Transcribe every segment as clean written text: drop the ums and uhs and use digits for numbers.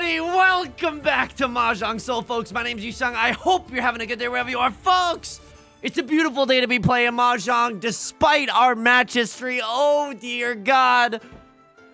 everybody! Welcome back to Mahjong Soul, folks. My name's Yusong. I hope you're having a good day wherever you are, folks! It's a beautiful day to be playing Mahjong, despite our match history. Oh, dear God.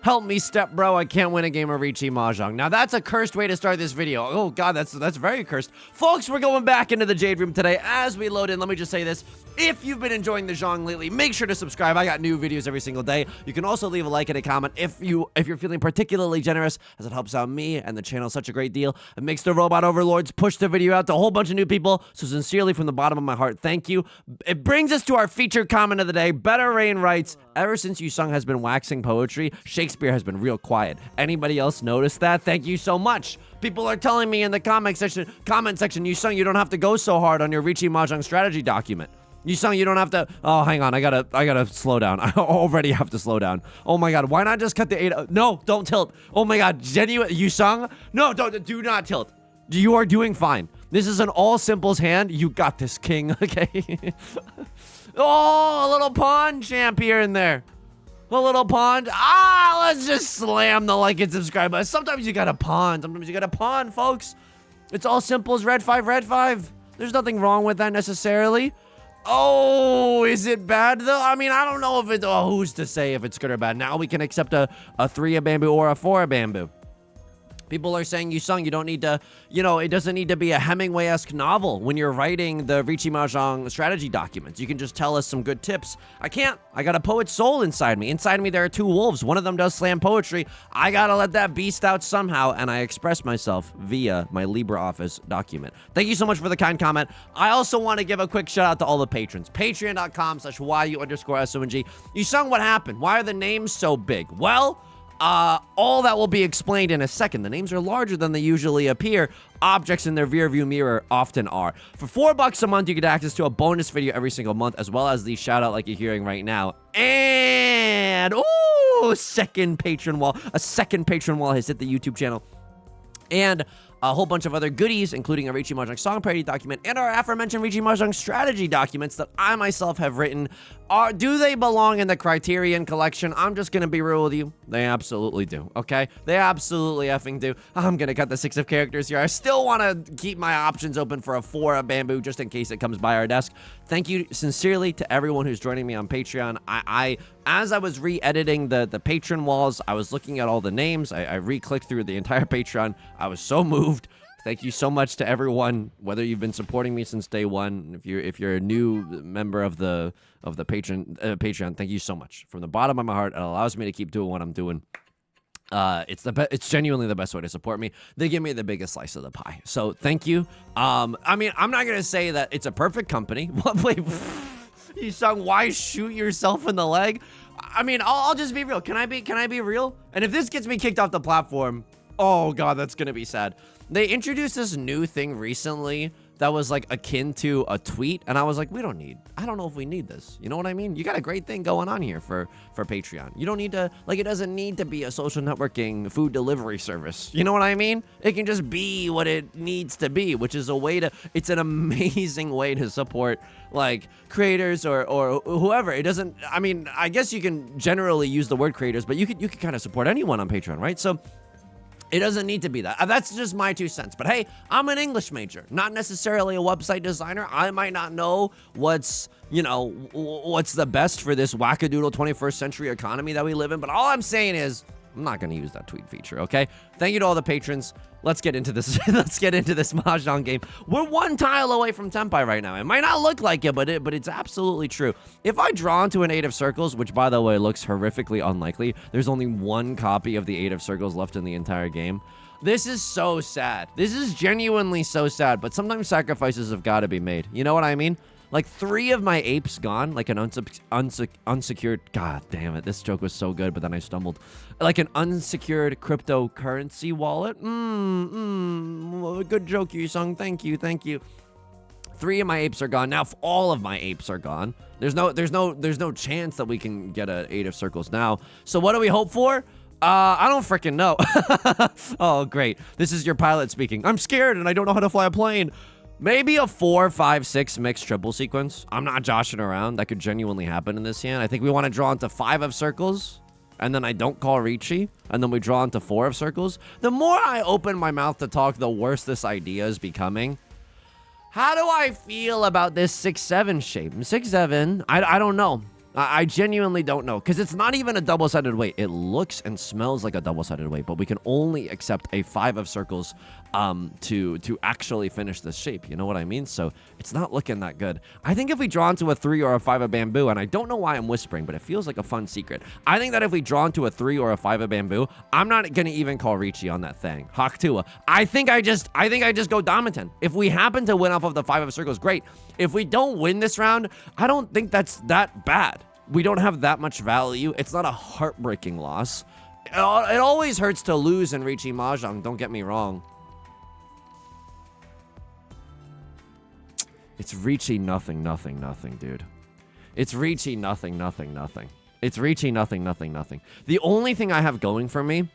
Help me, step bro. I can't win a game of Riichi Mahjong. Now, that's a cursed way to start this video. Oh, God, that's very cursed. Folks, we're going back into the Jade Room today. As we load in, let me just say this. If you've been enjoying the genre lately, make sure to subscribe. I got new videos every single day. You can also leave a like and a comment if you're feeling particularly generous, as it helps out me and the channel such a great deal. It makes the robot overlords push the video out to a whole bunch of new people. So sincerely, from the bottom of my heart, thank you. It brings us to our featured comment of the day. Better Rain writes, ever since Yusong has been waxing poetry, Shakespeare has been real quiet. Anybody else notice that? Thank you so much. People are telling me in the comment section, Yusong, you don't have to go so hard on your Riichi Mahjong strategy document. Yusong, you don't have to. Oh, hang on. I gotta slow down. I already have to slow down. Oh my God. Why not just cut the 8? No, don't tilt. Oh my God. Genuine. Yusong? No, do not tilt. You are doing fine. This is an all simples hand. You got this, king. Okay. Oh, a little pawn champ here and there. A little pawn. Let's just slam the like and subscribe button. Sometimes you gotta pawn. Sometimes you gotta pawn, folks. It's all simples. Red 5, red 5. There's nothing wrong with that necessarily. Oh, is it bad though? I mean, I don't know if it's, who's to say if it's good or bad. Now we can accept a 3 of bamboo or a 4 of bamboo. People are saying, Yusong, you don't need to, it doesn't need to be a Hemingway-esque novel when you're writing the Riichi Mahjong strategy documents. You can just tell us some good tips. I can't. I got a poet's soul inside me. Inside me, there are 2 wolves. One of them does slam poetry. I gotta let that beast out somehow, and I express myself via my LibreOffice document. Thank you so much for the kind comment. I also want to give a quick shout out to all the patrons. Patreon.com/YU_SONG. Yusong, what happened? Why are the names so big? Well, all that will be explained in a second. The names are larger than they usually appear. Objects in their rear view mirror often are. For $4 a month, you get access to a bonus video every single month, as well as the shout out like you're hearing right now. And, ooh, second patron wall. A second patron wall has hit the YouTube channel. And a whole bunch of other goodies, including a Riichi Mahjong song parody document and our aforementioned Riichi Mahjong strategy documents that I myself have written. Do they belong in the Criterion collection? I'm just going to be real with you. They absolutely do, okay? They absolutely effing do. I'm going to cut the 6 of characters here. I still want to keep my options open for a 4 of bamboo just in case it comes by our desk. Thank you sincerely to everyone who's joining me on Patreon. As I was re-editing the patron walls, I was looking at all the names. I re-clicked through the entire Patreon. I was so moved. Thank you so much to everyone, whether you've been supporting me since day one. If you're a new member of the Patreon, thank you so much from the bottom of my heart. It allows me to keep doing what I'm doing. It's genuinely the best way to support me. They give me the biggest slice of the pie, so thank you. I mean, I'm not gonna say that it's a perfect company. Wait, Yusong, why shoot yourself in the leg? I mean, I'll just be real. Can I be real? And if this gets me kicked off the platform, oh God, that's gonna be sad. They introduced this new thing recently that was like akin to a tweet, and I was like, I don't know if we need this. You know what I mean? You got a great thing going on here for Patreon. You don't need to, it doesn't need to be a social networking food delivery service. You know what I mean? It can just be what it needs to be, which is it's an amazing way to support like creators or whoever. It doesn't, I mean, I guess you can generally use the word creators, but you could kind of support anyone on Patreon, right? So it doesn't need to be that. That's just my 2 cents. But hey, I'm an English major, not necessarily a website designer. I might not know what's the best for this wackadoodle 21st century economy that we live in. But all I'm saying is, I'm not going to use that tweet feature, okay? Thank you to all the patrons. Let's get into this. Let's get into this Mahjong game. We're 1 tile away from Tenpai right now. It might not look like it, but it's absolutely true. If I draw into an 8 of circles, which by the way looks horrifically unlikely, there's only 1 copy of the 8 of circles left in the entire game. This is so sad. This is genuinely so sad, but sometimes sacrifices have got to be made. You know what I mean? Like 3 of my apes gone, like an unsecured, God damn it, this joke was so good, but then I stumbled. Like an unsecured cryptocurrency wallet. Good joke, Yusong. Thank you. 3 of my apes are gone. Now all of my apes are gone. There's no chance that we can get an 8 of circles now. So what do we hope for? I don't freaking know. Oh, great. This is your pilot speaking. I'm scared and I don't know how to fly a plane. Maybe a 4, 5, 6 mixed triple sequence. I'm not joshing around. That could genuinely happen in this hand. I think we want to draw into 5 of circles. and then I don't call Riichi, and then we draw into 4 of circles, the more I open my mouth to talk, the worse this idea is becoming. How do I feel about this 6-7 shape? 6-7, I don't know. I genuinely don't know, because it's not even a double-sided weight. It looks and smells like a double-sided weight, but we can only accept a 5 of circles to actually finish this shape. You know what I mean? So it's not looking that good. I think if we draw into a 3 or a 5 of bamboo, and I don't know why I'm whispering, but it feels like a fun secret. I think that if we draw into a 3 or a 5 of bamboo, I'm not gonna even call Riichi on that thing. Haktua. I think I just go Dominton. If we happen to win off of the 5 of circles, great. If we don't win this round, I don't think that's that bad. We don't have that much value. It's not a heartbreaking loss. It always hurts to lose in Riichi Mahjong, don't get me wrong. It's Riichi nothing, dude. It's Riichi nothing. It's Riichi nothing. The only thing I have going for me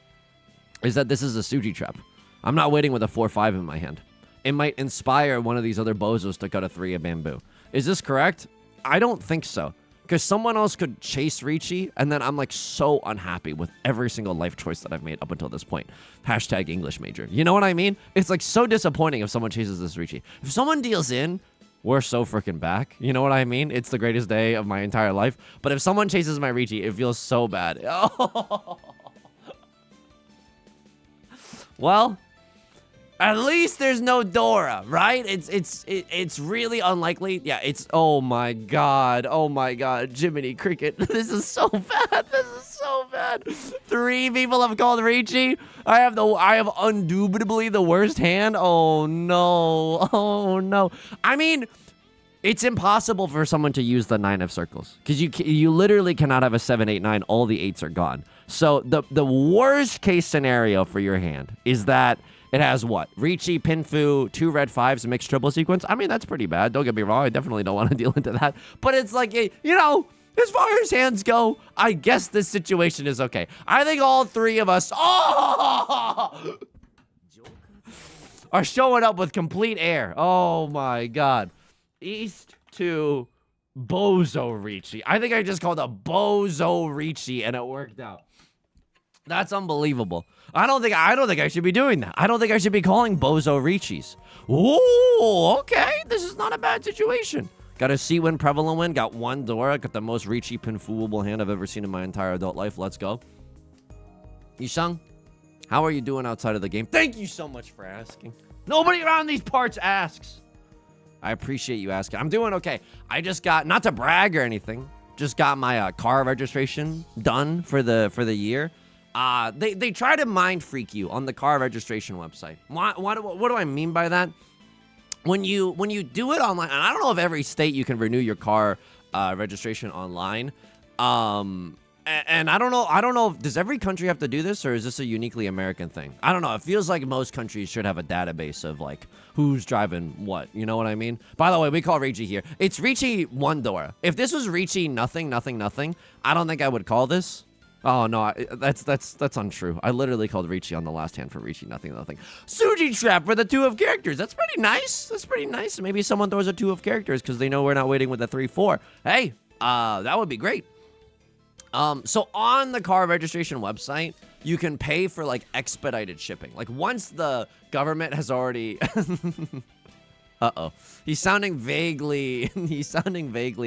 is that this is a Suji trap. I'm not waiting with a 4-5 in my hand. It might inspire one of these other bozos to cut a 3 of bamboo. Is this correct? I don't think so. Because someone else could chase Riichi, and then I'm like so unhappy with every single life choice that I've made up until this point. Hashtag English major. You know what I mean? It's like so disappointing if someone chases this Riichi. If someone deals in, we're so freaking back. You know what I mean? It's the greatest day of my entire life. But if someone chases my Riichi, it feels so bad. Well, at least there's no Dora, right? It's really unlikely. Yeah, it's oh my god, Jiminy Cricket. This is so bad. 3 people have called Riichi. I have indubitably the worst hand. Oh no. I mean, it's impossible for someone to use the 9 of circles because you literally cannot have a 7, 8, 9. All the 8s are gone. So the worst case scenario for your hand is that it has what? Riichi, Pinfu, 2 red 5s, mixed triple sequence. I mean, that's pretty bad. Don't get me wrong. I definitely don't want to deal into that. But it's like, you know, as far as hands go, I guess this situation is okay. I think all 3 of us are showing up with complete air. Oh, my God. East to Bozo Riichi. I think I just called a Bozo Riichi, and it worked out. That's unbelievable. I don't think I should be doing that. I don't think I should be calling Bozo Riichis. Ooh, okay. This is not a bad situation. Got a C-win, prevalent win. Got 1 Dora. Got the most Riichi pinfooable hand I've ever seen in my entire adult life. Let's go. Yusong, how are you doing outside of the game? Thank you so much for asking. Nobody around these parts asks. I appreciate you asking. I'm doing okay. I just got, not to brag or anything, just got my car registration done for the year. They try to mind freak you on the car registration website. What do I mean by that? When you do it online, and I don't know if every state you can renew your car registration online. And I don't know, does every country have to do this, or is this a uniquely American thing? I don't know. It feels like most countries should have a database of, like, who's driving what. You know what I mean? By the way, we call Riichi here. It's Riichi 1 Dora. If this was Riichi nothing, I don't think I would call this. Oh, no, that's untrue. I literally called Riichi on the last hand for Riichi nothing. Suji trap for the 2 of characters. That's pretty nice. Maybe someone throws a 2 of characters because they know we're not waiting with a 3-4. Hey, that would be great. So on the car registration website, you can pay for, like, expedited shipping. Like, once the government has already... Uh-oh. He's sounding vaguely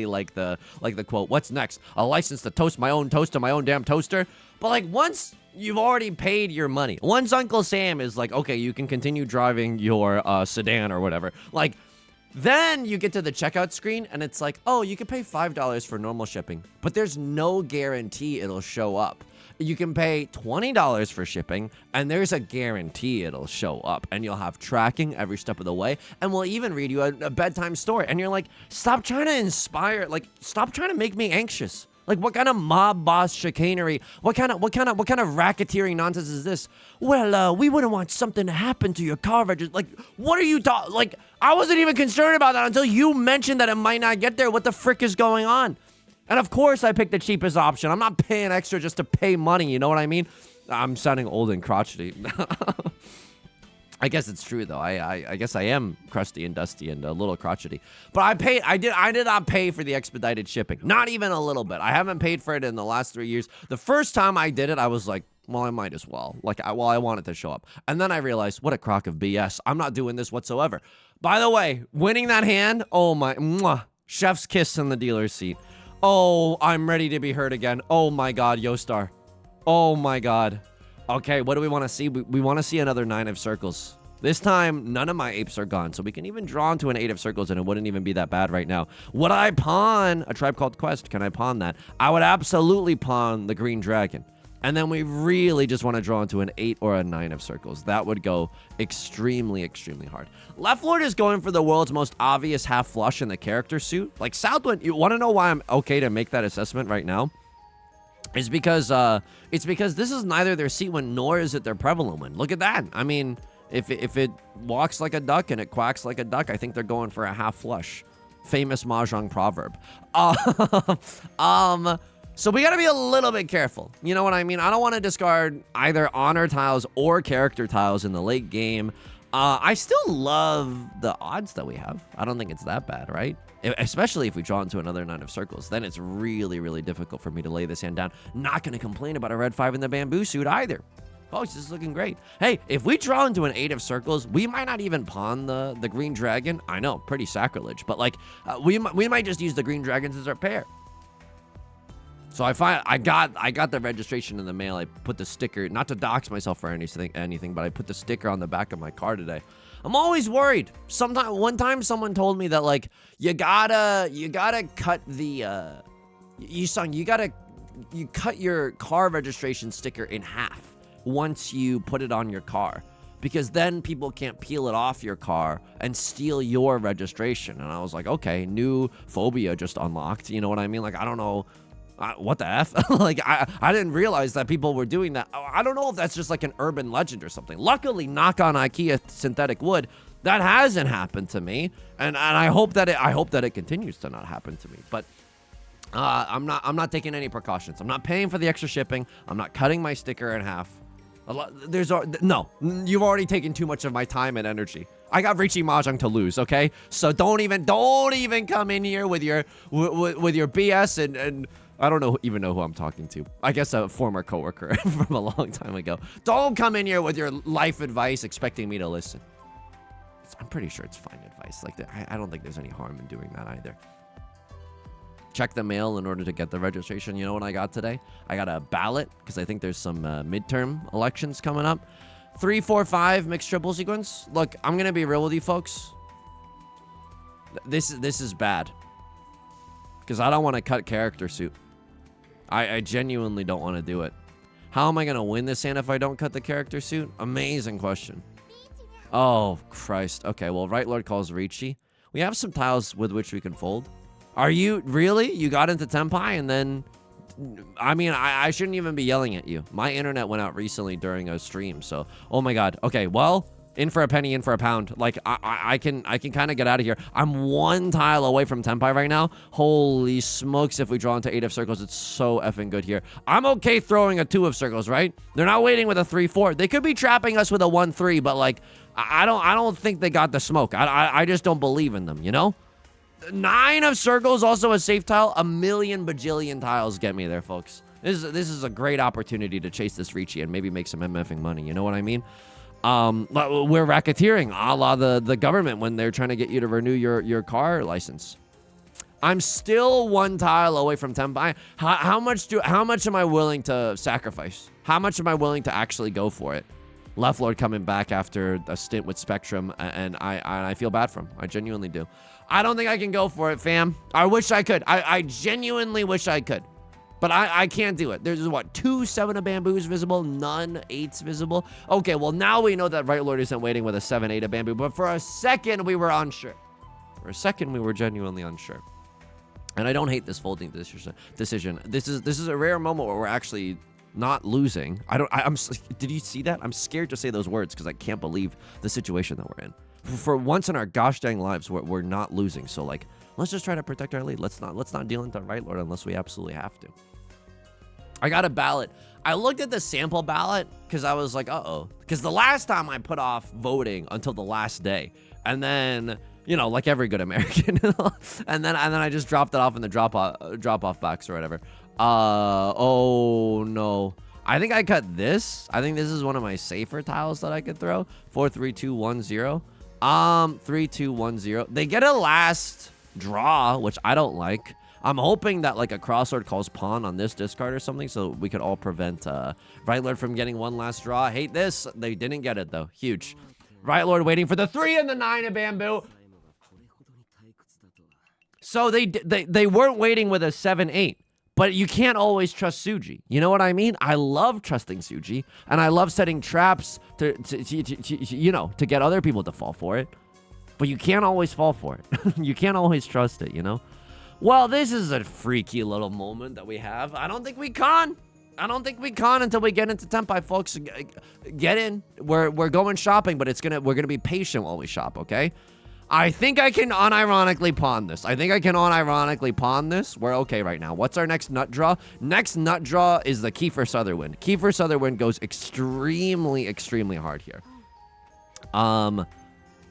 like the quote, what's next? A license to toast my own toast to my own damn toaster? But, like, once you've already paid your money, once Uncle Sam is like, okay, you can continue driving your sedan or whatever, like, then you get to the checkout screen and it's like, oh, you can pay $5 for normal shipping, but there's no guarantee it'll show up. You can pay $20 for shipping, and there's a guarantee it'll show up, and you'll have tracking every step of the way, and we'll even read you a bedtime story. And you're like, stop trying to inspire, like, stop trying to make me anxious. Like, what kind of mob boss chicanery? What kind of racketeering nonsense is this? Well, we wouldn't want something to happen to your car register. Like, what are you talking? Like, I wasn't even concerned about that until you mentioned that it might not get there. What the frick is going on? And of course I picked the cheapest option. I'm not paying extra just to pay money, you know what I mean? I'm sounding old and crotchety. I guess it's true though. I guess I am crusty and dusty and a little crotchety. But I did not pay for the expedited shipping. Not even a little bit. I haven't paid for it in the last 3 years. The first time I did it, I was like, well, I might as well. Like, I want it to show up. And then I realized, what a crock of BS. I'm not doing this whatsoever. By the way, winning that hand, oh my, mwah, chef's kiss in the dealer's seat. Oh, I'm ready to be hurt again. Oh my God, Yostar. Oh my God. Okay, what do we want to see? We want to see another 9 of circles. This time, none of my apes are gone, so we can even draw into an 8 of circles, and it wouldn't even be that bad right now. Would I pawn a Tribe Called Quest? Can I pawn that? I would absolutely pawn the Green Dragon. And then we really just want to draw into an 8 or a 9 of circles. That would go extremely, extremely hard. Left Lord is going for the world's most obvious half flush in the character suit. Like, Southwind, you want to know why I'm okay to make that assessment right now? It's because this is neither their seat win nor is it their prevalent win. Look at that. I mean, if it walks like a duck and it quacks like a duck, I think they're going for a half flush. Famous Mahjong proverb. So we got to be a little bit careful. You know what I mean? I don't want to discard either honor tiles or character tiles in the late game. I still love the odds that we have. I don't think it's that bad, right? Especially if we draw into another 9 of circles. Then it's really, really difficult for me to lay this hand down. Not going to complain about a red 5 in the bamboo suit either. Folks, this is looking great. Hey, if we draw into an 8 of circles, we might not even pawn the green dragon. I know, pretty sacrilege. But like, we might just use the green dragons as our pair. So I got the registration in the mail. I put the sticker, not to dox myself or anything, but I put the sticker on the back of my car today. I'm always worried. One time someone told me that like you gotta cut the you cut your car registration sticker in half once you put it on your car, because then people can't peel it off your car and steal your registration. And I was like, okay, new phobia just unlocked. You know what I mean? Like, I don't know. What the F? Like, I didn't realize that people were doing that. I don't know if that's just like an urban legend or something. Luckily, knock on IKEA synthetic wood, that hasn't happened to me. And I hope that it continues to not happen to me. But I'm not taking any precautions. I'm not paying for the extra shipping. I'm not cutting my sticker in half. No, you've already taken too much of my time and energy. I got Riichi Mahjong to lose, okay? So don't even come in here with your BS and I don't even know who I'm talking to. I guess a former coworker from a long time ago. Don't come in here with your life advice expecting me to listen. I'm pretty sure it's fine advice. Like, I don't think there's any harm in doing that either. Check the mail in order to get the registration. You know what I got today? I got a ballot because I think there's some midterm elections coming up. 3, 4, 5 mixed triple sequence. Look, I'm gonna be real with you folks. This is bad because I don't want to cut character suit. I genuinely don't want to do it. How am I gonna win this hand if I don't cut the character suit? Amazing question. Oh Christ. Okay, well, Right Lord calls Riichi. We have some tiles with which we can fold. Are you really? You got into Tenpai and then... I mean, I shouldn't even be yelling at you. My internet went out recently during a stream, so... Oh my God. Okay, well, in for a penny, in for a pound. Like, I can kind of get out of here. I'm 1 tile away from Tenpai right now. Holy smokes, if we draw into 8 of circles, it's so effing good here. I'm okay throwing a 2 of circles, right? They're not waiting with a 3-4. They could be trapping us with a 1-3, but like, I don't think they got the smoke. I just don't believe in them, you know? 9 of circles, also a safe tile. A million bajillion tiles get me there, folks. This is a great opportunity to chase this Riichi and maybe make some MFing money. You know what I mean? We're racketeering, a la the government when they're trying to get you to renew your car license. I'm still 1 tile away from Tenpai. How much am I willing to sacrifice? How much am I willing to actually go for it? Left Lord coming back after a stint with Spectrum, and I feel bad for him. I genuinely do. I don't think I can go for it, fam. I wish I could. I genuinely wish I could. But I can't do it. There's, what, 2 7 of bamboos visible, none 8s visible? Okay, well, now we know that Right Lord isn't waiting with a 7-8 of bamboo, but for a second, we were unsure. For a second, we were genuinely unsure. And I don't hate this folding decision. This is a rare moment where we're actually not losing. Did you see that? I'm scared to say those words because I can't believe the situation that we're in. For once in our gosh dang lives, we're not losing. So like, let's just try to protect our lead. Let's not deal into Right Lord unless we absolutely have to. I got a ballot. I looked at the sample ballot because I was like, uh-oh. Because the last time I put off voting until the last day. And then, you know, like every good American. and then I just dropped it off in the drop-off box or whatever. Oh, no. I think I cut this. I think this is one of my safer tiles that I could throw. 4, 3, 2, 1, 0. 3, 2, 1, 0. They get a last draw, which I don't like. I'm hoping that like a crossword calls pawn on this discard or something so we could all prevent Right Lord from getting one last draw. I hate this. They didn't get it though. Huge. Right Lord waiting for the 3 and the 9 of bamboo. So they weren't waiting with a 7-8. But you can't always trust Tsuji. You know what I mean? I love trusting Tsuji, and I love setting traps to you know, to get other people to fall for it. But you can't always fall for it. You can't always trust it, you know? Well, this is a freaky little moment that we have. I don't think we can. I don't think we can until we get into Tenpai, folks. Get in. We're going shopping, but we're gonna be patient while we shop, okay? I think I can unironically pawn this. We're okay right now. What's our next nut draw? Next nut draw is the Kiefer Sutherwind. Kiefer Sutherwind goes extremely, extremely hard here.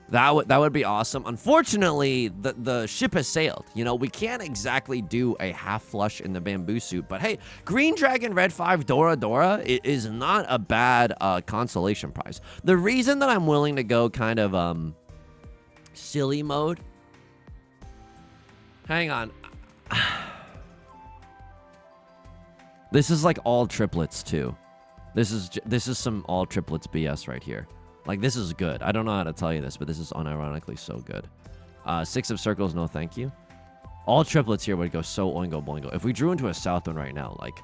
That would be awesome. Unfortunately, the ship has sailed. You know, we can't exactly do a half flush in the bamboo suit. But hey, Green Dragon Red 5 Dora Dora is not a bad consolation prize. The reason that I'm willing to go kind of silly mode. Hang on. This is like all triplets too. This is some all triplets BS right here. Like this is good. I don't know how to tell you this, but this is unironically so good. 6 of circles, no thank you. All triplets here would go so oingo boingo. If we drew into a south one right now, like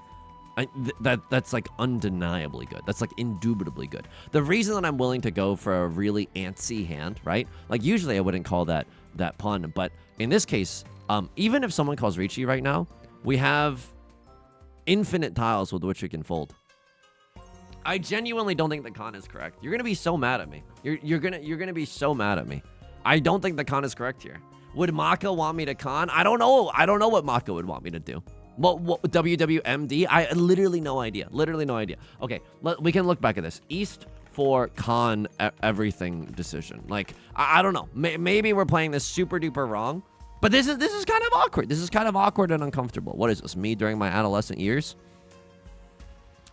that's like undeniably good. That's like indubitably good. The reason that I'm willing to go for a really antsy hand, right? Like usually I wouldn't call that pun, but in this case, even if someone calls Riichi right now, we have infinite tiles with which we can fold. I genuinely don't think the con is correct. You're gonna be so mad at me. You're gonna be so mad at me. I don't think the con is correct here. Would Maka want me to con? I don't know. I don't know what Maka would want me to do. What WWMD? I literally no idea. Literally no idea. Okay, we can look back at this. East for con everything decision. Like I don't know. Maybe we're playing this super duper wrong. But this is kind of awkward. This is kind of awkward and uncomfortable. What is this? Me during my adolescent years?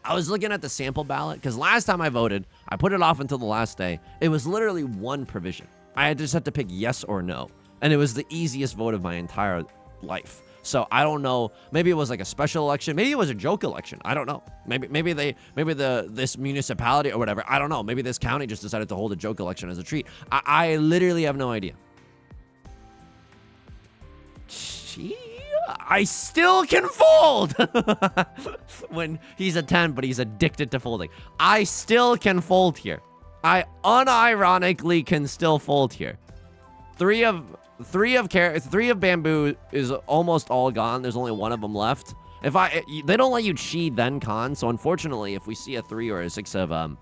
I was looking at the sample ballot because last time I voted, I put it off until the last day. It was literally one provision. I just had to pick yes or no, and it was the easiest vote of my entire life. So I don't know. Maybe it was like a special election. Maybe it was a joke election. I don't know. Maybe this municipality or whatever. I don't know. Maybe this county just decided to hold a joke election as a treat. I literally have no idea. I still can fold when he's a 10, but he's addicted to folding. I still can fold here. I unironically can still fold here. Three of bamboo is almost all gone. There's only one of them left. They don't let you chi then con. So unfortunately, if we see a 3 or a 6 of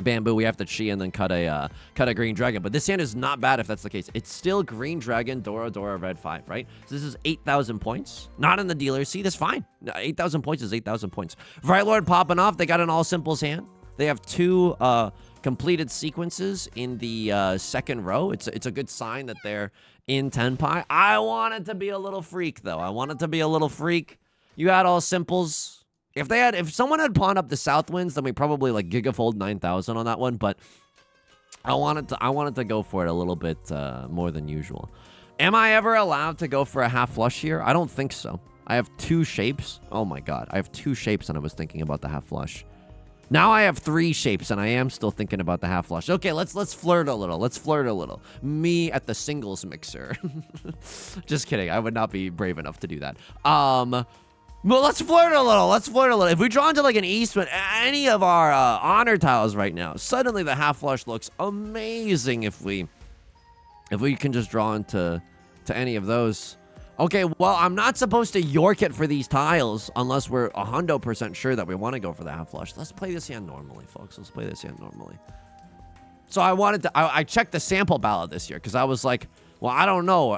bamboo, we have to chi and then cut a green dragon. But this hand is not bad if that's the case. It's still green dragon Dora Dora red 5, right? So this is 8,000 points. Not in the dealer. See, that's fine. 8,000 points is 8,000 points. Right Lord popping off. They got an all simples hand. They have 2 completed sequences in the second row. It's a good sign that they're in Tenpai. I want it to be a little freak though. I want it to be a little freak. You had all simples. If someone had pawned up the South Winds, then we probably like gigafold 9,000 on that one. But I wanted to go for it a little bit more than usual. Am I ever allowed to go for a half flush here? I don't think so. I have 2 shapes. Oh my god, I have 2 shapes, and I was thinking about the half flush. Now I have 3 shapes, and I am still thinking about the half flush. Okay, let's flirt a little. Let's flirt a little. Me at the singles mixer. Just kidding. I would not be brave enough to do that. Well, let's flirt a little. Let's flirt a little. If we draw into like an Eastman, any of our honor tiles right now, suddenly the half flush looks amazing. If we can just draw into any of those. Okay, well, I'm not supposed to York it for these tiles unless we're 100% sure that we want to go for the half flush. Let's play this hand normally, folks. Let's play this hand normally. So I checked the sample ballot this year because I was like, Well, I don't know.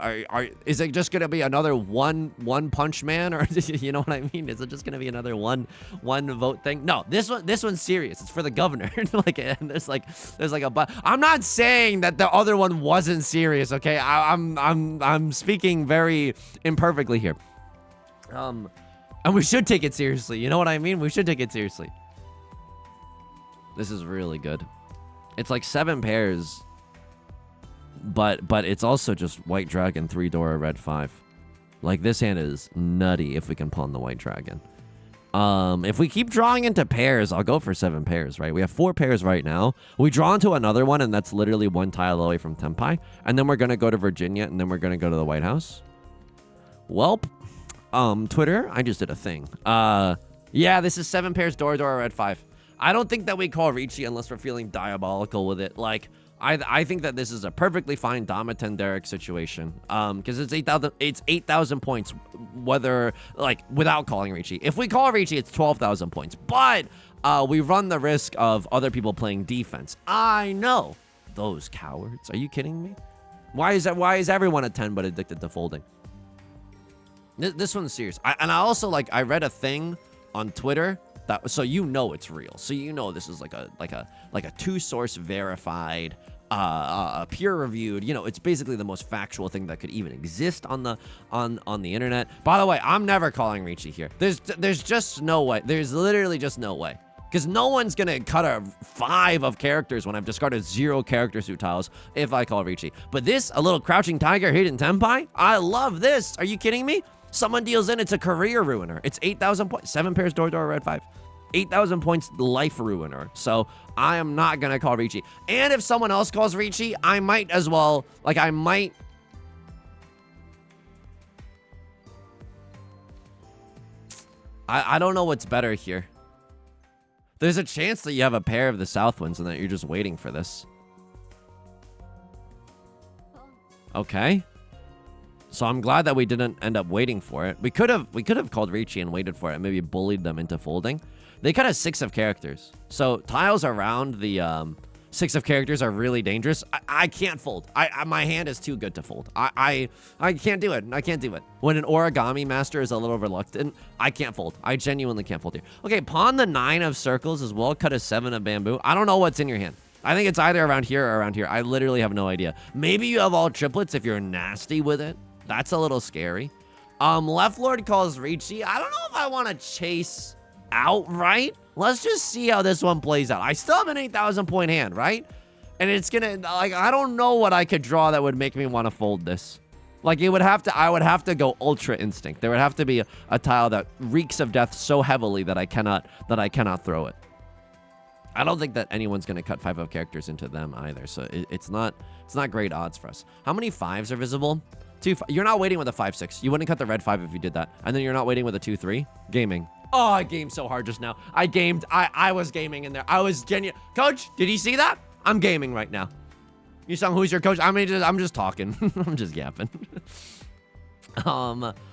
Is it just gonna be another one punch man, or you know what I mean? Is it just gonna be another one vote thing? No, this one's serious. It's for the governor. Like, and there's like a but. I'm not saying that the other one wasn't serious. Okay, I'm speaking very imperfectly here. And we should take it seriously. You know what I mean? We should take it seriously. This is really good. It's like 7 pairs. But it's also just white dragon, 3 Dora, red 5. Like, this hand is nutty if we can pawn the white dragon. If we keep drawing into pairs, I'll go for 7 pairs, right? We have 4 pairs right now. We draw into another one, and that's literally 1 tile away from Tenpai. And then we're going to go to Virginia, and then we're going to go to the White House. Welp. Twitter, I just did a thing. Yeah, this is 7 pairs, Dora, Dora, red 5. I don't think that we call Riichi unless we're feeling diabolical with it. Like, I think that this is a perfectly fine Dama-10 Derek situation. Because it's 8,000 points, whether, like, without calling Riichi. If we call Riichi, it's 12,000 points. But we run the risk of other people playing defense. I know. Those cowards. Are you kidding me? Why is everyone at 10 but addicted to folding? This one's serious. I also, like, I read a thing on Twitter that, so you know it's real. So you know this is like a 2-source verified, peer reviewed. You know, it's basically the most factual thing that could even exist on the internet. By the way, I'm never calling Riichi here. There's just no way. There's literally just no way. Because no one's gonna cut a 5 of characters when I've discarded 0 character suit tiles if I call Riichi. But this, a little crouching tiger hidden Tenpai, I love this. Are you kidding me? Someone deals in, it's a career ruiner. It's 8,000 points. 7 pairs, Dora, Dora, red 5. 8,000 points, life ruiner. So I am not going to call Riichi. And if someone else calls Riichi, I might as well, like, I don't know what's better here. There's a chance that you have a pair of the Southwinds and that you're just waiting for this. Okay. So I'm glad that we didn't end up waiting for it. We could have called Riichi and waited for it and maybe bullied them into folding. They cut a 6 of characters. So tiles around the 6 of characters are really dangerous. I can't fold. My hand is too good to fold. I can't do it. I can't do it. When an origami master is a little reluctant, I can't fold. I genuinely can't fold here. Okay, pawn the 9 of circles as well. Cut a 7 of bamboo. I don't know what's in your hand. I think it's either around here or around here. I literally have no idea. Maybe you have all triplets if you're nasty with it. That's a little scary. Left Lord calls Riichi. I don't know if I want to chase outright. Let's just see how this one plays out. I still have an 8,000 point hand, right? And it's gonna, like, I don't know what I could draw that would make me want to fold this. Like, I would have to go Ultra Instinct. There would have to be a tile that reeks of death so heavily that I cannot throw it. I don't think that anyone's gonna cut 5 of characters into them either. So it's not great odds for us. How many 5s are visible? 2. You're not waiting with a 5-6. You wouldn't cut the red 5 if you did that. And then you're not waiting with a 2-3. Gaming. Oh, I gamed so hard just now. I was gaming in there. I was genuine. Coach, did you see that? I'm gaming right now. Yusong, who's your coach? I mean, I'm just talking. I'm just yapping.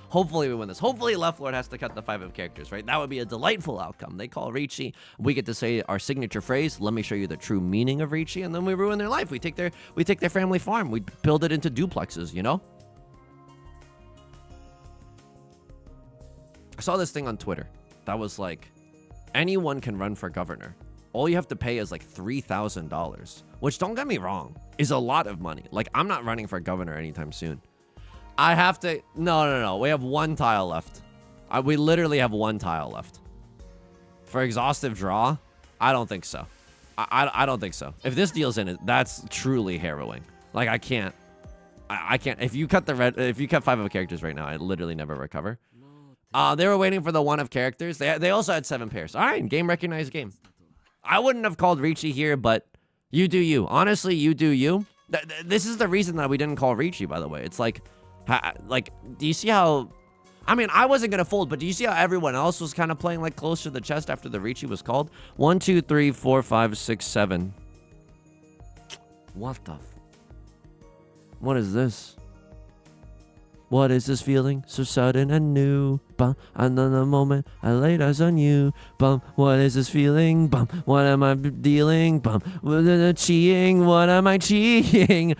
Hopefully we win this. Hopefully Left Lord has to cut the 5 of characters, right? That would be a delightful outcome. They call Riichi. We get to say our signature phrase, let me show you the true meaning of Riichi, and then we ruin their life. We take their family farm. We build it into duplexes, you know? I saw this thing on Twitter that was like, anyone can run for governor. All you have to pay is like $3,000, which, don't get me wrong, is a lot of money. Like, I'm not running for governor anytime soon. I have to, no. We have 1 tile left. We literally have 1 tile left. For exhaustive draw, I don't think so. I don't think so. If this deals in it, that's truly harrowing. Like, I can't. If you cut 5 of characters right now, I literally never recover. They were waiting for the 1 of characters. They also had 7 pairs. All right, game recognized game. I wouldn't have called Riichi here, but you do you. Honestly, you do you. This is the reason that we didn't call Riichi, by the way. It's like, do you see how... I mean, I wasn't going to fold, but do you see how everyone else was kind of playing like close to the chest after the Riichi was called? 1, 2, 3, 4, 5, 6, 7. What the... What is this? What is this feeling so sudden and new? Bum, another moment I laid eyes on you. Bum, what is this feeling? Bum, what am I dealing? Bum, cheating? What am I cheating?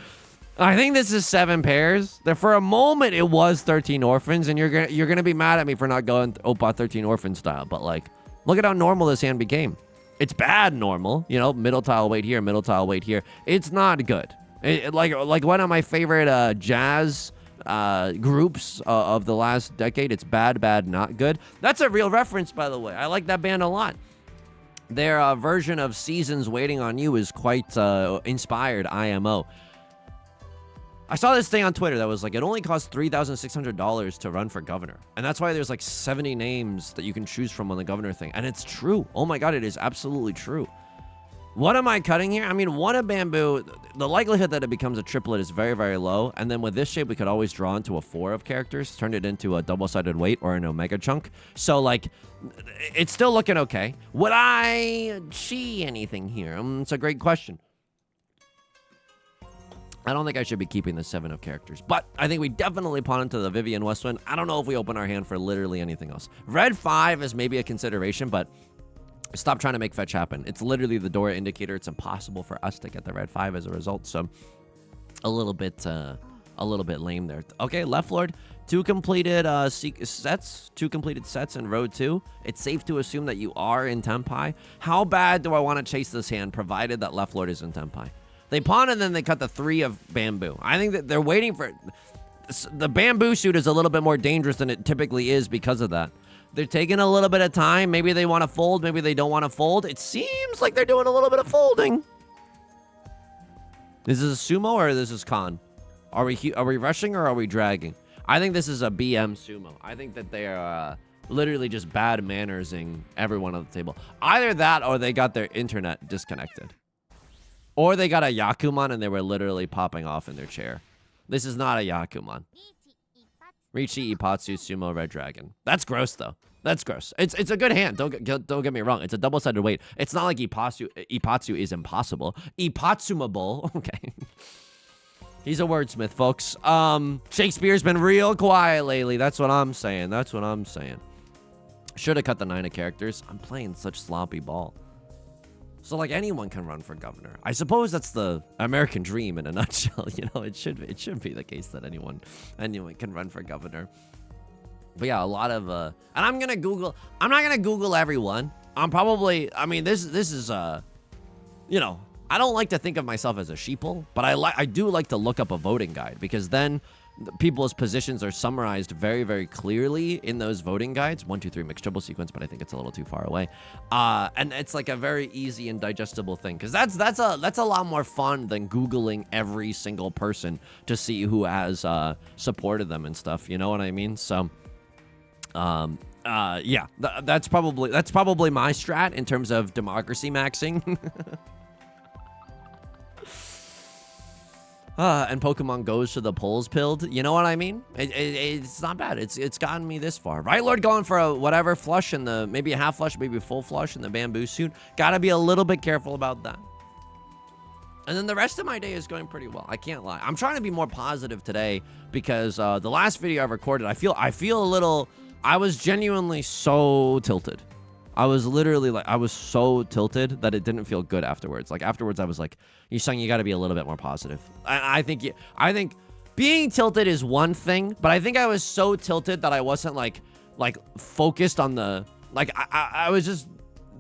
I think this is 7 pairs. There for a moment it was 13 orphans, and you're gonna be mad at me for not going Oppa 13 orphan style. But like, look at how normal this hand became. It's bad normal, you know, middle tile weight here, middle tile weight here. It's not good. Like one of my favorite jazz groups of the last decade. It's bad, not good. That's a real reference, by the way. I like that band a lot. Their version of Seasons Waiting on You is quite inspired IMO. I saw this thing on Twitter that was like, it only costs $3,600 to run for governor. And that's why there's like 70 names that you can choose from on the governor thing. And it's true. Oh my God, it is absolutely true. What am I cutting here? I mean, one of bamboo, the likelihood that it becomes a triplet is very, very low. And then with this shape, we could always draw into a 4 of characters, turn it into a double-sided weight or an omega chunk. So like, it's still looking okay. Would I chi anything here? It's a great question. I don't think I should be keeping the 7 of characters, but I think we definitely pawn into the Vivian Westwind. I don't know if we open our hand for literally anything else. Red 5 is maybe a consideration, but stop trying to make fetch happen. It's literally the door indicator. It's impossible for us to get the red 5 as a result, so a little bit lame there. Okay, left lord, 2 completed sets, 2 completed sets in row 2. It's safe to assume that you are in Tenpai. How bad do I want to chase this hand, provided that left lord is in Tenpai? They pawn and then they cut the 3 of bamboo. I think that they're waiting for... The bamboo suit is a little bit more dangerous than it typically is because of that. They're taking a little bit of time. Maybe they want to fold. Maybe they don't want to fold. It seems like they're doing a little bit of folding. Is this a sumo or this is con? Are we rushing or are we dragging? I think this is a BM sumo. I think that they are literally just bad mannersing everyone on the table. Either that or they got their internet disconnected. Or they got a Yakuman and they were literally popping off in their chair. This is not a Yakuman. Riichi Ipatsu Sumo Red Dragon. That's gross though. That's gross. It's a good hand. Don't get me wrong. It's a double-sided weight. It's not like Ipatsu is impossible. Ipatsumable. Okay. He's a wordsmith, folks. Shakespeare's been real quiet lately. That's what I'm saying. That's what I'm saying. Should have cut the 9 of characters. I'm playing such sloppy ball. So, like, anyone can run for governor. I suppose that's the American dream in a nutshell. You know, it should be the case that anyone can run for governor. But yeah, a lot of and I'm not gonna Google everyone. I mean, this is you know, I don't like to think of myself as a sheeple, but I do like to look up a voting guide, because then people's positions are summarized very, very clearly in those voting guides. 1, 2, 3 mixed triple sequence, but I think it's a little too far away. And it's like a very easy and digestible thing, because that's a lot more fun than Googling every single person to see who has supported them and stuff. You know what I mean? So, yeah, that's probably my strat in terms of democracy maxing. And Pokemon goes to the polls pilled. You know what I mean? It's not bad. It's gotten me this far. Right Lord going for a whatever flush in the, maybe a half flush, maybe a full flush in the bamboo suit. Gotta be a little bit careful about that. And then the rest of my day is going pretty well. I can't lie. I'm trying to be more positive today because the last video I recorded, I feel a little, I was genuinely so tilted. I was literally like, I was so tilted that it didn't feel good afterwards. Like afterwards, I was like, Yusong, you got to be a little bit more positive. I think being tilted is one thing, but I think I was so tilted that I wasn't like focused on the, like, I was just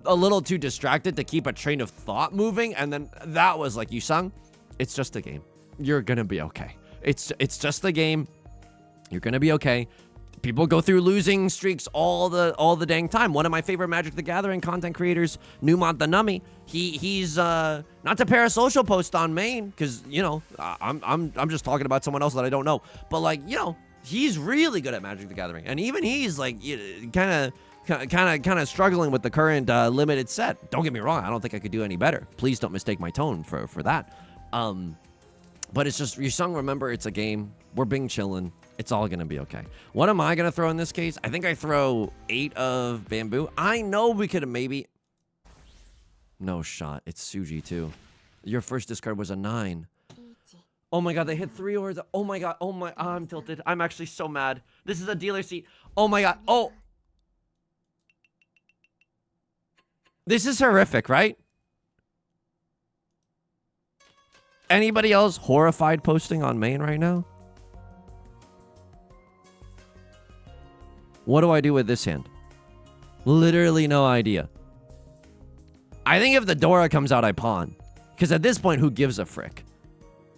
a little too distracted to keep a train of thought moving. And then that was like, Yusong, it's just a game. You're going to be okay. It's just a game. You're going to be okay. People go through losing streaks all the dang time. One of my favorite Magic the Gathering content creators, Numont the Nummy, he's not to parasocial post on main, because you know I'm just talking about someone else that I don't know, but like, you know, he's really good at Magic the Gathering, and even he's like kind of struggling with the current limited set. Don't get me wrong, I don't think I could do any better. Please don't mistake my tone for that. But it's just, Yusong, remember, it's a game. We're being chillin'. It's all going to be okay. What am I going to throw in this case? I think I throw 8 of bamboo. I know we could have maybe... No shot. It's Suji, too. Your first discard was a 9. Oh my god, they hit 3 orders. Oh my god. Oh my... I'm tilted. I'm actually so mad. This is a dealer seat. Oh my god. Oh! This is horrific, right? Anybody else horrified posting on main right now? What do I do with this hand? Literally no idea. I think if the Dora comes out, I pawn. Because at this point, who gives a frick?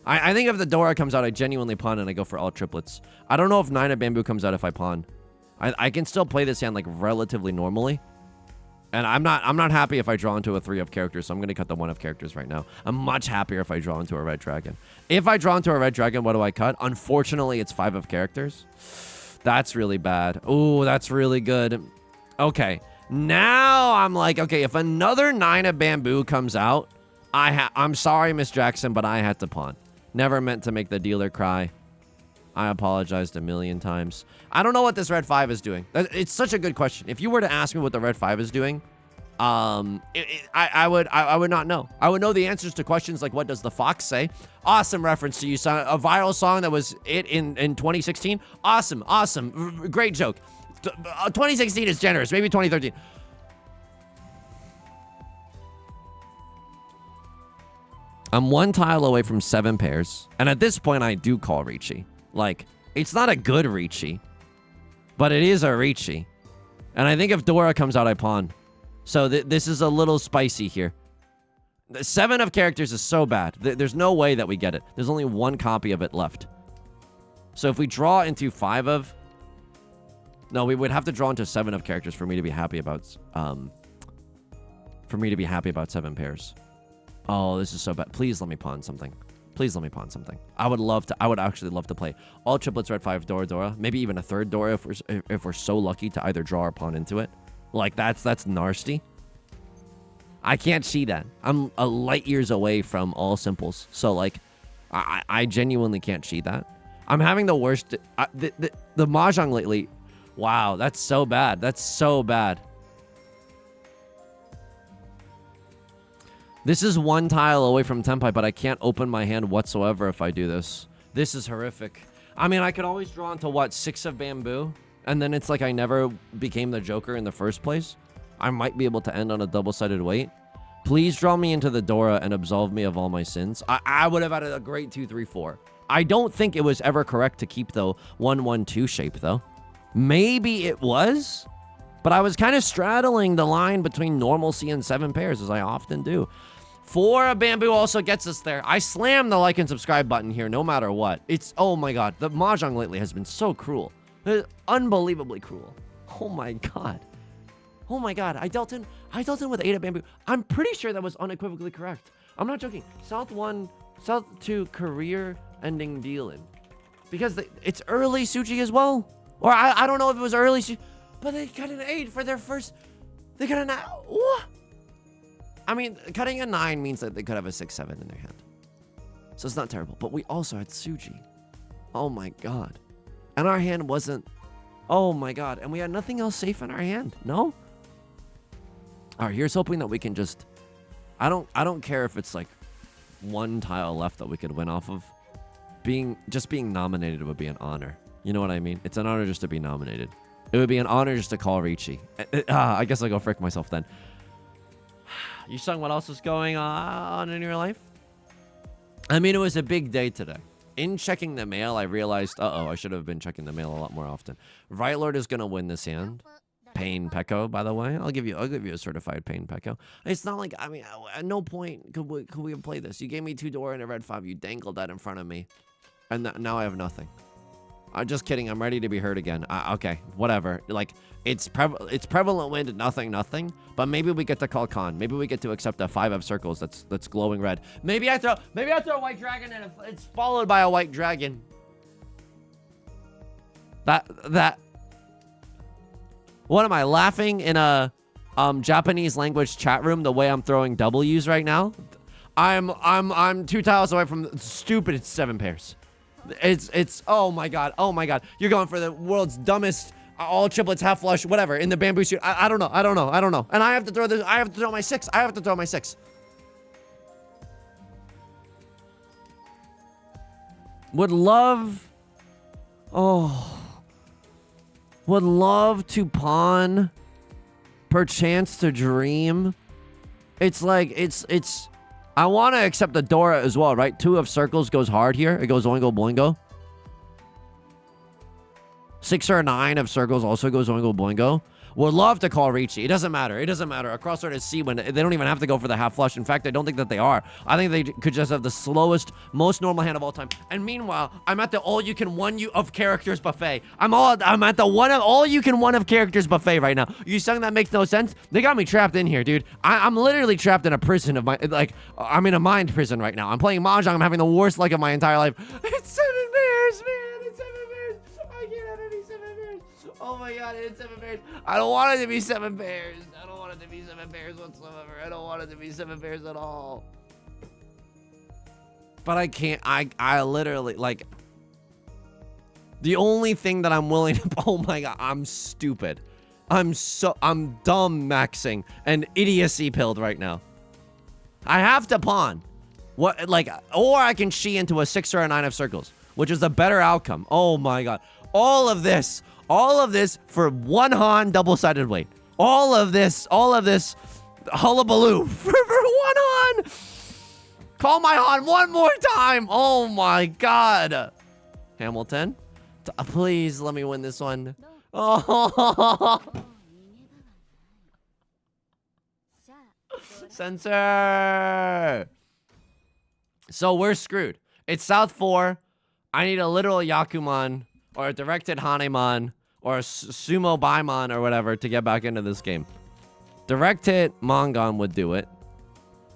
I think if the Dora comes out, I genuinely pawn and I go for all triplets. I don't know if 9 of bamboo comes out if I pawn. I can still play this hand like relatively normally. And I'm not happy if I draw into a 3 of characters, so I'm going to cut the 1 of characters right now. I'm much happier if I draw into a red dragon. If I draw into a red dragon, what do I cut? Unfortunately, it's 5 of characters. That's really bad. Ooh, that's really good. Okay. Now I'm like, okay, if another 9 of bamboo comes out, I'm sorry, Miss Jackson, but I had to pawn. Never meant to make the dealer cry. I apologized a million times. I don't know what this red 5 is doing. It's such a good question. If you were to ask me what the red 5 is doing, I would not know. I would know the answers to questions like, what does the fox say? Awesome reference to you, son. A viral song that was in 2016. Awesome. Great joke. 2016 is generous. Maybe 2013. I'm 1 tile away from 7 pairs. And at this point, I do call Riichi. Like, it's not a good Riichi, but it is a Riichi. And I think if Dora comes out, I pawn. So this is a little spicy here. The 7 of characters is so bad. There's no way that we get it. There's only 1 copy of it left. So if we draw into 5 of... No, we would have to draw into 7 of characters for me to be happy about... For me to be happy about 7 pairs. Oh, this is so bad. Please let me pawn something. Please let me pawn something. I would actually love to play all triplets, red 5, Dora. Maybe even a 3rd Dora if we're so lucky to either draw or pawn into it. Like, that's nasty. I can't see that. I'm a light years away from all simples. So, like, I genuinely can't see that. I'm having the worst... the Mahjong lately... Wow, that's so bad. That's so bad. This is 1 tile away from Tenpai, but I can't open my hand whatsoever if I do this. This is horrific. I mean, I could always draw into, what, 6 of bamboo? And then it's like I never became the Joker in the first place. I might be able to end on a double-sided weight. Please draw me into the Dora and absolve me of all my sins. I would have had a great 2-3-4. I don't think it was ever correct to keep the 1-1-2 shape, though. Maybe it was, but I was kind of straddling the line between normalcy and 7 pairs, as I often do. 4 of bamboo also gets us there. I slam the like and subscribe button here no matter what. It's, oh my god, the Mahjong lately has been so cruel. Unbelievably cruel. Oh my god. Oh my god, I dealt in with 8 of bamboo. I'm pretty sure that was unequivocally correct. I'm not joking. South 1, South 2 career ending dealing. Because it's early Suji as well. Or I don't know if it was early Suji, but they got an 8 for their first. They got a 9. What? I mean, cutting a 9 means that they could have a 6-7 in their hand. So it's not terrible. But we also had Suji. Oh my god. And our hand wasn't... Oh my god. And we had nothing else safe in our hand. No? Alright, here's hoping that we can just... I don't care if it's like 1 tile left that we could win off of. Just being nominated would be an honor. You know what I mean? It's an honor just to be nominated. It would be an honor just to call Riichi. I guess I'll go frick myself then. Yusong, what else is going on in your life? I mean, it was a big day today. In checking the mail, I realized, I should have been checking the mail a lot more often. Right Lord is gonna win this hand. Pain Pekko, by the way. I'll give you a certified Pain Pekko. It's not like, I mean, at no point could we have played this. You gave me 2 Dora and a red 5. You dangled that in front of me, and now I have nothing. I'm just kidding. I'm ready to be hurt again. Okay, whatever. Like, it's prevalent wind, nothing. But maybe we get to call con. Maybe we get to accept a 5 of circles that's glowing red. Maybe I throw a white dragon and it's followed by a white dragon. That. What am I laughing in a Japanese language chat room the way I'm throwing W's right now? I'm 2 tiles away from stupid 7 pairs. It's oh my god. You're going for the world's dumbest all triplets, half flush, whatever in the bamboo shoot. I don't know. And I have to throw this. I have to throw my 6. Would love to pawn, perchance to dream. It's like it's I want to accept the Dora as well, right? 2 of circles goes hard here. It goes oingo boingo. 6 or 9 of circles also goes oingo boingo. Would love to call Riichi. It doesn't matter. It doesn't matter. A crossword is C when they don't even have to go for the half flush. In fact, I don't think that they are. I think they could just have the slowest, most normal hand of all time. And meanwhile, I'm at the all-you-can-one of characters buffet. I'm at the all-you-can-one of characters buffet right now. You saying that makes no sense? They got me trapped in here, dude. I'm literally trapped in a prison of my, like, I'm in a mind prison right now. I'm playing Mahjong. I'm having the worst luck of my entire life. It's 7 bears, man. It's 7 bears. I can't have any 7 bears. Oh my god, it's 7 bears. I don't want it to be 7 bears. I don't want it to be 7 bears whatsoever. I don't want it to be 7 bears at all. But I can't. I literally, like, the only thing that I'm willing to, oh my god, I'm stupid. I'm dumb maxing and idiocy pilled right now. I have to pawn. What, like, or I can chi into a 6 or a 9 of circles, which is a better outcome. Oh my god. All of this for 1 Han double-sided weight. All of this hullabaloo for 1 Han. Call my Han one more time. Oh my god. Hamilton, please let me win this one. Oh. Censor. So we're screwed. It's South 4. I need a literal Yakuman or a directed Hanemon or a sumo Baimon or whatever to get back into this game. Direct hit Mongon would do it.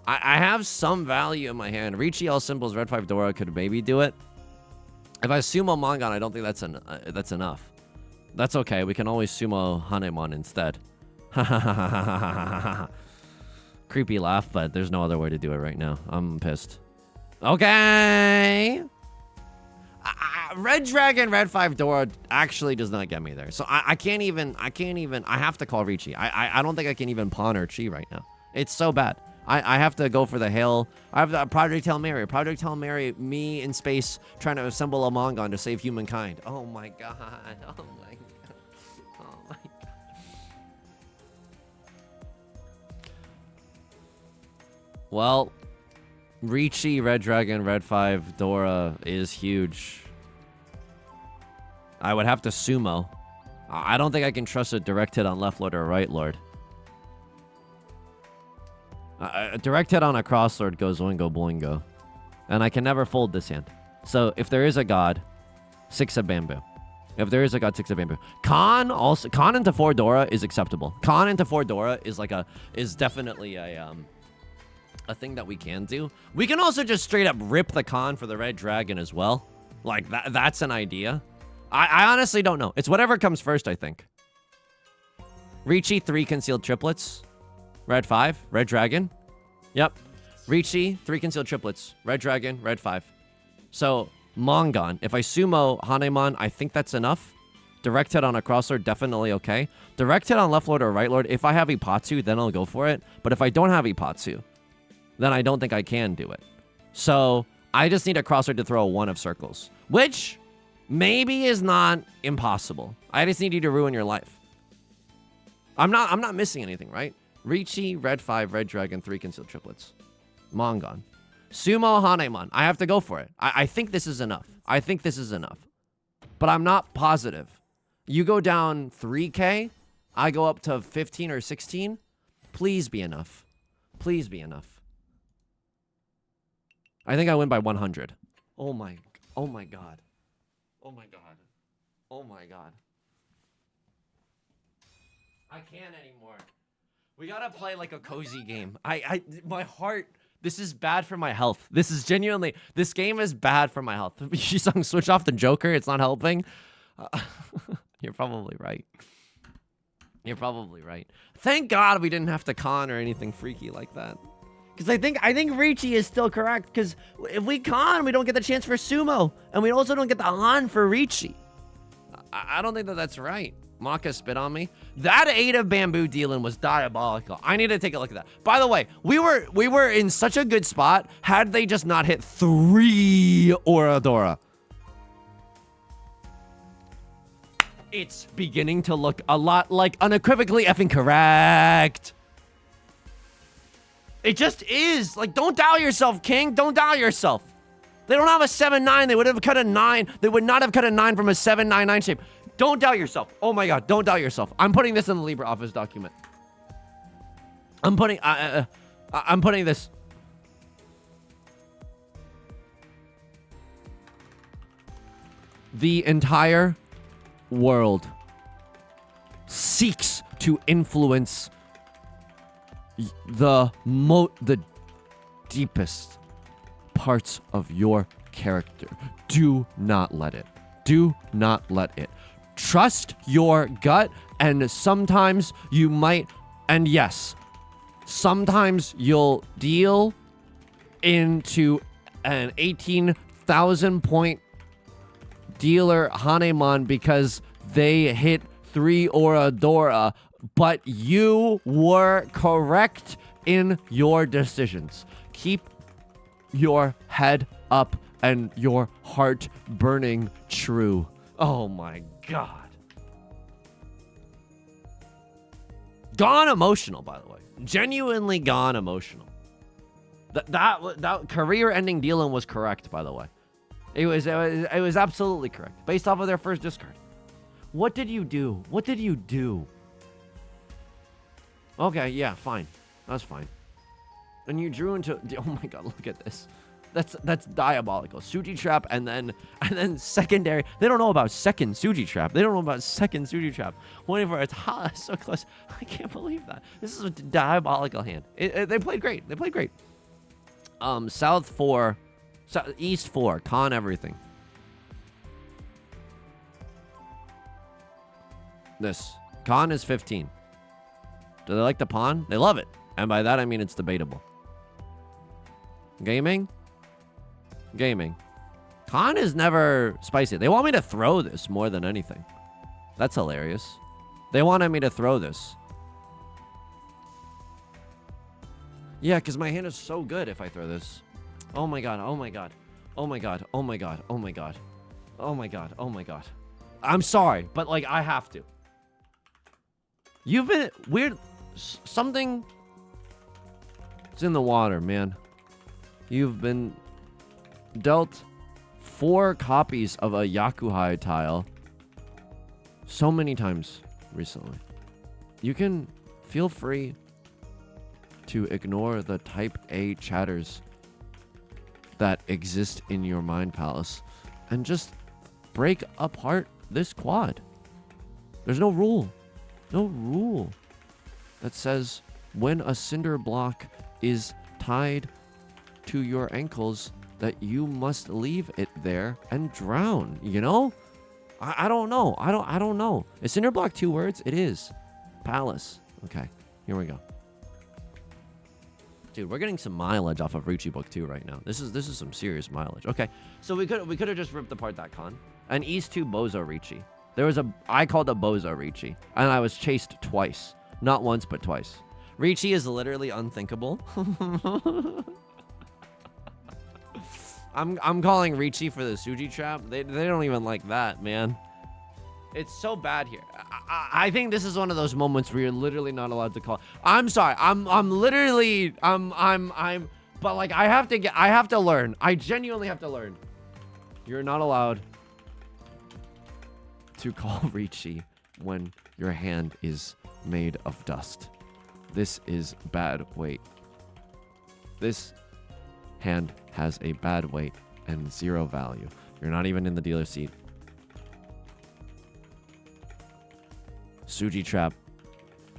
I have some value in my hand. Riichi L symbols red 5 Dora could maybe do it. If I sumo Mongon, I don't think that's enough. That's okay. We can always sumo Hanemon instead. Creepy laugh, but there's no other way to do it right now. I'm pissed. Okay. Red Dragon, Red 5 Dora actually does not get me there. So I can't even, I have to call Riichi. I don't think I can even pawn or chi right now. It's so bad. I have to go for the hail. I have the Project Hail Mary. Project Hail Mary, me in space trying to assemble a Mongon to save humankind. Oh my god. Oh my god. Oh my god. Well, Riichi, Red Dragon, Red 5 Dora is huge. I would have to sumo. I don't think I can trust a direct hit on left lord or right lord. A direct hit on a cross lord goes oingo boingo. And I can never fold this hand. So if there is a god, 6 of bamboo. If there is a god, 6 of bamboo. Con into 4 Dora is acceptable. Con into 4 Dora is definitely a thing that we can do. We can also just straight up rip the con for the red dragon as well. Like that's an idea. I honestly don't know. It's whatever comes first, I think. Riichi, 3 concealed triplets. Red 5, red dragon. Yep. Riichi, 3 concealed triplets. Red dragon, red 5. So, Mongon. If I sumo Hanemon, I think that's enough. Direct hit on a cross lord, definitely okay. Direct hit on left lord or right lord. If I have Ipatsu, then I'll go for it. But if I don't have Ipatsu, then I don't think I can do it. So, I just need a cross lord to throw a 1 of circles. Which maybe is not impossible. I just need you to ruin your life. I'm not missing anything, right? Riichi, red 5, red dragon, 3 concealed triplets. Mongon. Sumo Hanemon. I have to go for it. I think this is enough. I think this is enough. But I'm not positive. You go down 3K. I go up to 15 or 16. Please be enough. Please be enough. I think I win by 100. Oh my god. Oh my god. Oh my god. I can't anymore. We gotta play like a cozy game. My heart, this is bad for my health. This is genuinely, this game is bad for my health. Yusong, switch off the Joker, it's not helping. You're probably right. You're probably right. Thank God we didn't have to con or anything freaky like that. Because I think Riichi is still correct. Because if we con, we don't get the chance for sumo. And we also don't get the Han for Riichi. I don't think that that's right. Maka spit on me. That 8 of bamboo dealing was diabolical. I need to take a look at that. By the way, we were in such a good spot had they just not hit 3 Oradora. It's beginning to look a lot like unequivocally effing correct. It just is. Like, don't doubt yourself, King. Don't doubt yourself. They don't have a 7-9. They would have cut a 9. They would not have cut a 9 from a 7-9-9 shape. Don't doubt yourself. Oh my god, don't doubt yourself. I'm putting this in the LibreOffice document. I'm putting this. The entire world seeks to influence the deepest parts of your character. Do not let it. Do not let it. Trust your gut, and sometimes you might, and yes, sometimes you'll deal into an 18,000 point dealer Hanemon because they hit 3 Oradora, but you were correct in your decisions. Keep your head up and your heart burning true. Oh my god. Gone emotional, by the way. Genuinely gone emotional. That career-ending dealing was correct, by the way. It was absolutely correct, based off of their first discard. What did you do? What did you do? Okay, yeah, fine. That's fine. And you drew into... Oh my god, look at this. That's diabolical. Suji Trap and then secondary. They don't know about second Suji Trap. They don't know about second Suji Trap. Waiting for a so close. I can't believe that. This is a diabolical hand. They played great. They played great. South 4, East 4, con everything. This con is 15. Do they like the pawn? They love it. And by that I mean it's debatable. Gaming? Gaming. Con is never spicy. They want me to throw this more than anything. That's hilarious. They wanted me to throw this. Yeah, because my hand is so good if I throw this. Oh my god, oh my god. Oh my god, oh my god, oh my god. Oh my god, oh my god. I'm sorry, but like, I have to. You've been weird. Something is in the water, man. You've been dealt 4 copies of a Yakuhai tile so many times recently. You can feel free to ignore the type A chatters that exist in your mind palace and just break apart this quad. There's no rule that says when a cinder block is tied to your ankles that you must leave it there and drown, you know? I don't know. I don't know. Is cinder block 2 words? It is. Palace. Okay, here we go. Dude, we're getting some mileage off of Riichi Book 2 right now. This is some serious mileage. Okay, so we could have just ripped apart that con. An East 2 Bozo Riichi. I called a Bozo Riichi, and I was chased twice. Not once, but twice. Riichi is literally unthinkable. I'm calling Riichi for the Suji Trap. They don't even like that, man. It's so bad here. I think this is one of those moments where you're literally not allowed to call. I'm sorry. I'm but like I have to learn. I genuinely have to learn. You're not allowed to call Riichi when your hand is made of dust. This is bad weight. This hand has a bad weight and 0 value. You're not even in the dealer seat. Suji Trap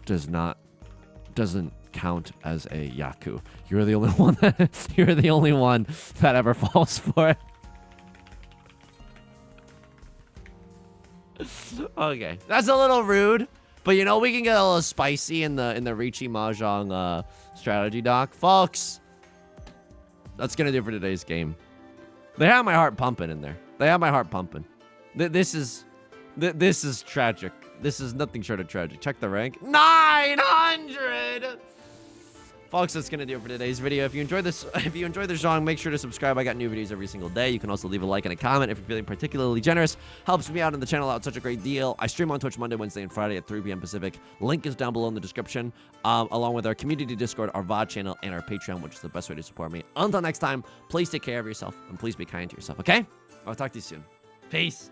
doesn't count as a Yaku. You're the only one that ever falls for it. Okay, that's a little rude, but you know we can get a little spicy in the Riichi Mahjong strategy doc, folks. That's gonna do it for today's game. They have my heart pumping in there. They have my heart pumping. This is tragic. This is nothing short of tragic. Check the rank. 900. Folks, that's gonna do it for today's video. If you enjoyed this song, make sure to subscribe. I got new videos every single day. You can also leave a like and a comment if you're feeling particularly generous. Helps me out and the channel out such a great deal. I stream on Twitch Monday, Wednesday, and Friday at 3 p.m. Pacific. Link is down below in the description, along with our community Discord, our VOD channel, and our Patreon, which is the best way to support me. Until next time, please take care of yourself and please be kind to yourself. Okay? I'll talk to you soon. Peace.